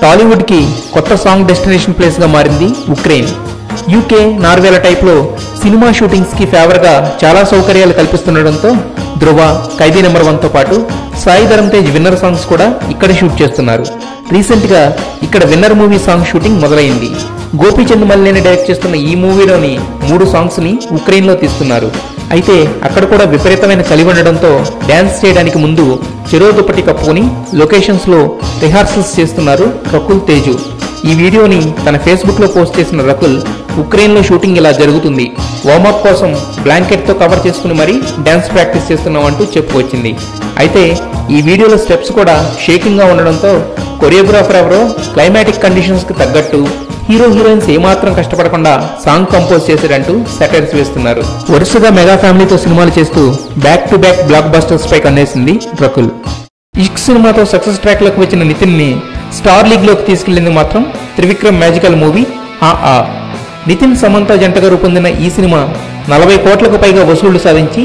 టాలీవుడ్ కి కొత్త song destination place గా మారింది ఉక్రెయిన్. యూకే, నార్వేల టైప్ లో సినిమా షూటింగ్స్ కి ఫేవర్ గా చాలా సౌకర్యాలు కల్పిస్తుండటంతో ధ్రువ, ఖైదీ నెంబర్ 1 తో పాటు సాయి ధరమ్ తేజ్ విన్నర్ సాంగ్స్ కూడా ఇక్కడ షూట్ చేస్తున్నారు. రీసెంట్ గా ఇక్కడ విన్నర్ మూవీ సాంగ్ షూటింగ్ మొదలైంది. గోపీచంద్ మల్లేని డైరెక్ట్ చేస్తున్న ఈ మూవీలోని 3 సాంగ్స్ ని ఉక్రెయిన్ లో తీస్తున్నారు. అయితే అక్కడ కూడా విపరీతమైన చలి ఉండడంతో డాన్స్ చేయడానికి ముందు చెరో దుప్పటి కప్పుకొని లొకేషన్స్ లో రిహార్సల్స్ చేస్తున్నారు రకుల్ తేజు. ఈ వీడియోని తన ఫేస్బుక్ లో పోస్ట్ చేసిన రకుల్, ఉక్రెయిన్ లో షూటింగ్ ఇలా జరుగుతుంది, వార్మప్ కోసం బ్లాంకెట్ తో కవర్ చేసుకుని మరీ డాన్స్ ప్రాక్టీస్ చేస్తున్నాం అంటూ చెప్పుకొచ్చింది. అయితే ఈ వీడియోలో స్టెప్స్ కూడా షేకింగ్ గా ఉండడంతో కొరియోగ్రాఫర్ ఎవరో క్లైమాటిక్ కండిషన్స్ కి తగ్గట్టు హీరో హీరోయిన్స్ ఏమాత్రం కష్టపడకుండా సాంగ్ కంపోజ్ చేశారంటూ సెటైర్స్ వేస్తున్నారు. వరుసగా మెగా ఫ్యామిలీతో సినిమాలు చేస్తూ back to back blockbusters పై కన్నేసింది రకుల్. ఇష్క్ సినిమాతో సక్సెస్ ట్రాక్ లోకి వచ్చిన నితిన్ ని స్టార్ లీగ్ లోకి తీసుకెళ్లింది మాత్రం త్రివిక్రమ్ మ్యాజికల్ మూవీ ఆ. నితిన్, సమంత జంటగా రూపొందిన ఈ సినిమా 40 కోట్లకు పైగా వసూళ్లు సాధించి